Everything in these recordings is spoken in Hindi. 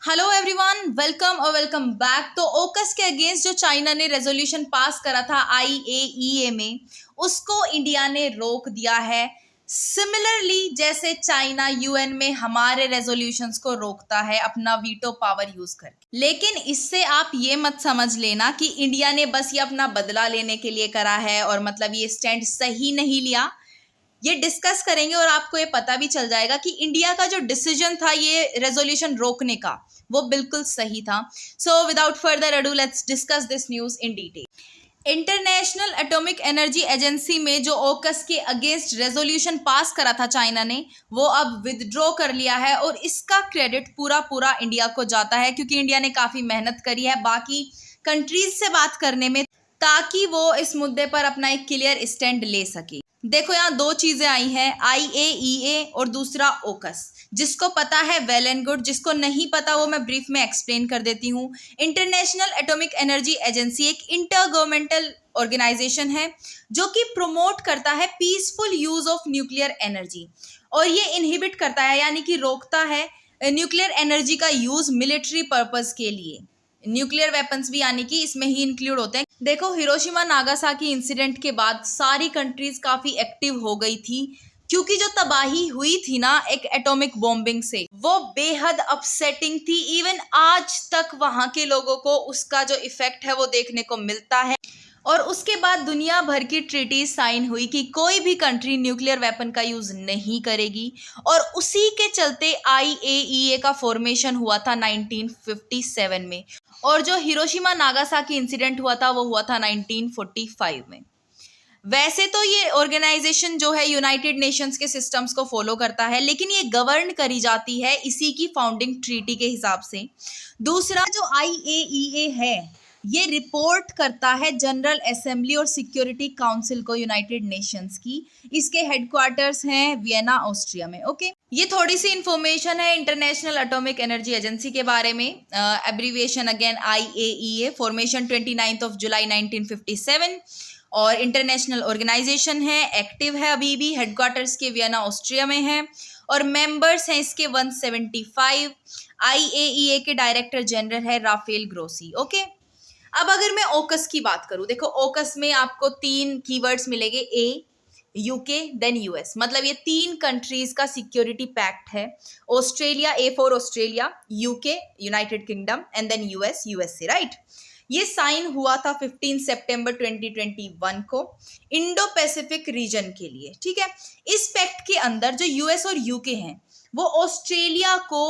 Hello everyone, welcome back. तो ओकस के अगेंस्ट जो चाइना ने रेजोल्यूशन पास करा था आईएईए में, उसको इंडिया ने रोक दिया है। सिमिलरली जैसे चाइना यूएन में हमारे रेजोल्यूशंस को रोकता है अपना वीटो पावर यूज करके। लेकिन इससे आप ये मत समझ लेना कि इंडिया ने बस ये अपना बदला लेने के लिए करा है और मतलब ये स्टैंड सही नहीं लिया। ये डिस्कस करेंगे और आपको ये पता भी चल जाएगा कि इंडिया का जो डिसीजन था ये रेजोल्यूशन रोकने का, वो बिल्कुल सही था। So without further ado let's discuss this news in detail. International atomic energy agency में जो ओकस के अगेंस्ट रेजोल्यूशन पास करा था चाइना ने, वो अब विदड्रॉ कर लिया है और इसका क्रेडिट पूरा इंडिया को जाता है, क्योंकि इंडिया ने काफी मेहनत करी है बाकी कंट्रीज से बात करने में, ताकि वो इस मुद्दे पर अपना एक क्लियर स्टैंड ले सके। देखो यहाँ दो चीजें आई हैं, आईएईए और दूसरा ओकस। जिसको पता है वेल एंड गुड, जिसको नहीं पता वो मैं ब्रीफ में एक्सप्लेन कर देती हूँ। इंटरनेशनल एटॉमिक एनर्जी एजेंसी एक इंटर गवर्नमेंटल ऑर्गेनाइजेशन है जो कि प्रमोट करता है peaceful use of nuclear energy, और ये इनहिबिट करता है यानी कि रोकता है न्यूक्लियर एनर्जी का यूज मिलिट्री पर्पस के लिए। न्यूक्लियर वेपन्स भी यानी कि इसमें ही इंक्लूड होते हैं। देखो हिरोशिमा नागासाकी इंसिडेंट के बाद सारी कंट्रीज काफी एक्टिव हो गई थी, क्योंकि जो तबाही हुई थी ना एक एटॉमिक बॉम्बिंग से, वो बेहद अपसेटिंग थी। इवन आज तक वहां के लोगों को उसका जो इफेक्ट है वो देखने को मिलता है। और उसके बाद दुनिया भर की ट्रीटी साइन हुई कि कोई भी कंट्री न्यूक्लियर वेपन का यूज नहीं करेगी, और उसी के चलते आईएईए का फॉर्मेशन हुआ था 1957 में, और जो हिरोशिमा नागासाकी इंसिडेंट हुआ था वो हुआ था 1945 में। वैसे तो ये ऑर्गेनाइजेशन जो है यूनाइटेड नेशंस के सिस्टम्स को फॉलो करता है, लेकिन ये गवर्न करी जाती है इसी की फाउंडिंग ट्रीटी के हिसाब से। दूसरा जो आईएईए है ये रिपोर्ट करता है जनरल असेंबली और सिक्योरिटी काउंसिल को यूनाइटेड नेशंस की। इसके हेडक्वार्टर्स हैं वियना ऑस्ट्रिया में। ओके, ये थोड़ी सी इंफॉर्मेशन है इंटरनेशनल एटॉमिक एनर्जी एजेंसी के बारे में। एब्रीविएशन अगेन आईएईए, फॉर्मेशन 29 जुलाई 1957, और इंटरनेशनल ऑर्गेनाइजेशन है, एक्टिव है अभी भी, हेडक्वार्टर्स के वियना ऑस्ट्रिया में है, और मेंबर्स हैं इसके 175। आईएईए के डायरेक्टर जनरल है राफेल ग्रोसी। ओके, अब अगर मैं ओकस की बात करूं, देखो ओकस में आपको 3 कीवर्ड्स मिलेंगे, ए, यूके, देन यूएस। मतलब ये 3 कंट्रीज का सिक्योरिटी पैक्ट है। Australia, A for Australia, UK United Kingdom, and then US USA, right. ये साइन हुआ था 15 सितंबर 2021 को इंडो पैसिफिक रीजन के लिए, ठीक है। इस पैक्ट के अंदर जो यूएस और यूके हैं वो ऑस्ट्रेलिया को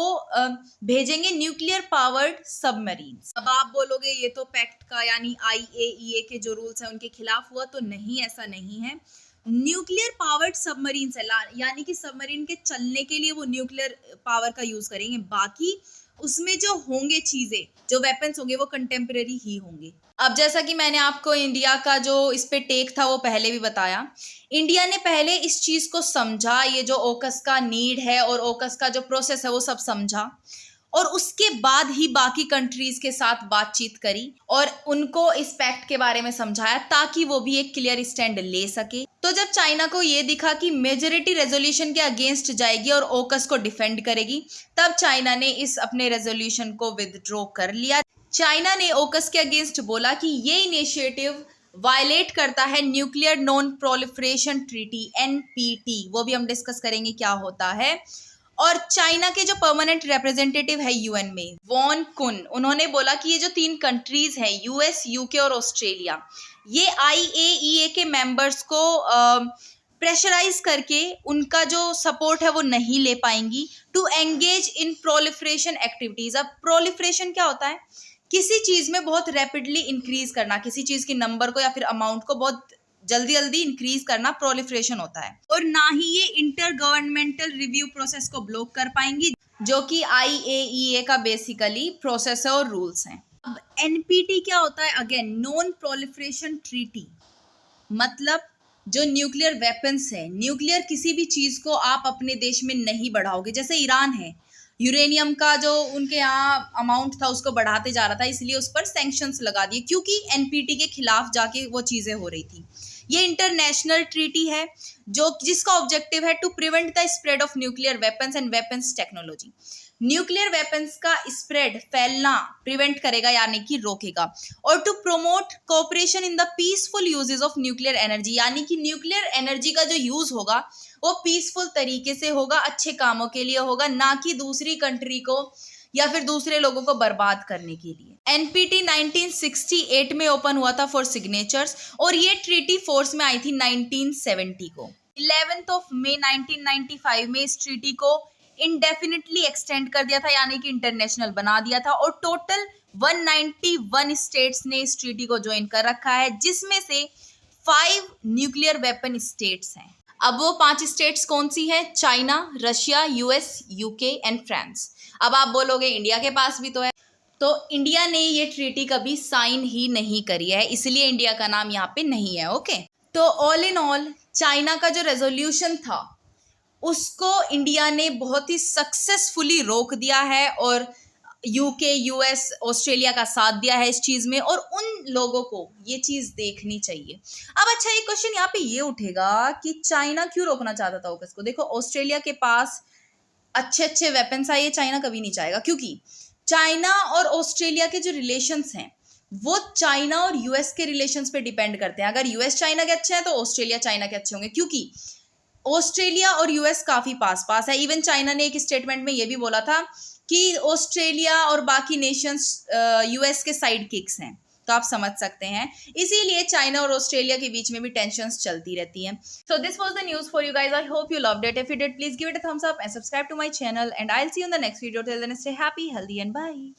भेजेंगे न्यूक्लियर पावर्ड सबमरीन्स। अब आप बोलोगे ये तो पैक्ट का यानी आईएईए के जो रूल्स हैं उनके खिलाफ हुआ, तो नहीं, ऐसा नहीं है। न्यूक्लियर पावर्ड सबमरीन्स है, यानी कि सबमरीन के चलने के लिए वो न्यूक्लियर पावर का यूज करेंगे। बाकी उसमें जो होंगे चीजें, जो वेपन्स होंगे वो कंटेम्परेरी ही होंगे। अब जैसा कि मैंने आपको इंडिया का जो इस पे टेक था वो पहले भी बताया, इंडिया ने पहले इस चीज को समझा, ये जो ओकस का नीड है और ओकस का जो प्रोसेस है वो सब समझा, और उसके बाद ही बाकी कंट्रीज के साथ बातचीत करी और उनको इस पैक्ट के बारे में समझाया, ताकि वो भी एक क्लियर स्टैंड ले सके। तो जब चाइना को ये दिखा कि मेजॉरिटी रेजोल्यूशन के अगेंस्ट जाएगी और ओकस को डिफेंड करेगी, तब चाइना ने इस अपने रेजोल्यूशन को विदड्रॉ कर लिया। चाइना ने ओकस के अगेंस्ट बोला कि ये इनिशिएटिव वायलेट करता है nuclear non proliferation treaty, NPT, वो भी हम डिस्कस करेंगे क्या होता है। और चाइना के जो परमानेंट रिप्रेजेंटेटिव है यूएन में, वॉन कुन, उन्होंने बोला कि ये जो 3 कंट्रीज हैं यूएस, यूके और ऑस्ट्रेलिया, ये आईएईए के मेंबर्स को प्रेशराइज करके उनका जो सपोर्ट है वो नहीं ले पाएंगी to engage in proliferation activities. अब प्रोलिफरेशन क्या होता है? किसी चीज में बहुत रैपिडली इंक्रीज करना, किसी चीज के नंबर को या फिर अमाउंट को बहुत जल्दी जल्दी इंक्रीज करना प्रोलिफरेशन होता है। और ना ही ये इंटर गवर्नमेंटल रिव्यू प्रोसेस को ब्लॉक कर पाएंगी, जो कि आईएईए का बेसिकली प्रोसेस और रूल्स हैं। अब एनपीटी क्या होता है? अगेन नॉन प्रोलिफरेशन ट्रीटी, मतलब जो न्यूक्लियर वेपन्स है, न्यूक्लियर किसी भी चीज को आप अपने देश में नहीं बढ़ाओगे। जैसे ईरान है, यूरेनियम का जो उनके यहाँ अमाउंट था उसको बढ़ाते जा रहा था, इसलिए उस पर सैंक्शंस लगा दिए, क्योंकि एनपीटी के खिलाफ जाके वो चीजें हो रही थी। ये इंटरनेशनल ट्रीटी है जो जिसका ऑब्जेक्टिव है to prevent the spread of nuclear weapons and weapons technology. Nuclear weapons का स्प्रेड फैलना प्रिवेंट करेगा यानी कि रोकेगा, और to promote cooperation in the peaceful uses of nuclear energy, यानी कि न्यूक्लियर एनर्जी का जो यूज होगा वो पीसफुल तरीके से होगा, अच्छे कामों के लिए होगा, ना कि दूसरी कंट्री को या फिर दूसरे लोगों को बर्बाद करने के लिए। एनपीटी 1968 में ओपन हुआ था फॉर सिग्नेचर्स, और ये ट्रीटी फोर्स में आई थी 1970 को। 11 मई 1995 में इस ट्रीटी को इंडेफिनिटली एक्सटेंड कर दिया था, यानी कि इंटरनेशनल बना दिया था, और टोटल 191 स्टेट्स ने इस ट्रीटी को ज्वाइन कर रखा है, जिसमें से 5 न्यूक्लियर वेपन स्टेट्स हैं। अब वो 5 स्टेट्स कौन सी है? China, Russia, US, UK and France. अब आप बोलोगे इंडिया के पास भी तो है, तो इंडिया ने ये ट्रीटी कभी साइन ही नहीं करी है, इसलिए इंडिया का नाम यहाँ पे नहीं है। ओके, तो ऑल इन ऑल चाइना का जो रेजोल्यूशन था उसको इंडिया ने बहुत ही सक्सेसफुली रोक दिया है, और यूके, यूएस, ऑस्ट्रेलिया का साथ दिया है इस चीज में, और उन लोगों को ये चीज देखनी चाहिए। अब अच्छा, एक क्वेश्चन यहाँ पे ये उठेगा कि चाइना क्यों रोकना चाहता था ऑकस को? देखो, ऑस्ट्रेलिया के पास अच्छे अच्छे वेपन्स है, ये चाइना कभी नहीं चाहेगा, क्योंकि चाइना और ऑस्ट्रेलिया के जो रिलेशंस हैं वो चाइना और यूएस के रिलेशंस पे डिपेंड करते हैं। अगर यूएस चाइना के अच्छे हैं तो ऑस्ट्रेलिया चाइना के अच्छे होंगे, क्योंकि ऑस्ट्रेलिया और यूएस काफी पास पास है। इवन चाइना ने एक स्टेटमेंट में ये भी बोला था कि ऑस्ट्रेलिया और बाकी नेशंस यूएस के साइड किक्स हैं, तो आप समझ सकते हैं, इसीलिए चाइना और ऑस्ट्रेलिया के बीच में भी टेंशंस चलती रहती हैं। So this was the news for you guys. I hope you loved it. If you did, please give it a thumbs up and subscribe to my channel, and I will see you in the next video. Till then, stay happy, healthy and bye.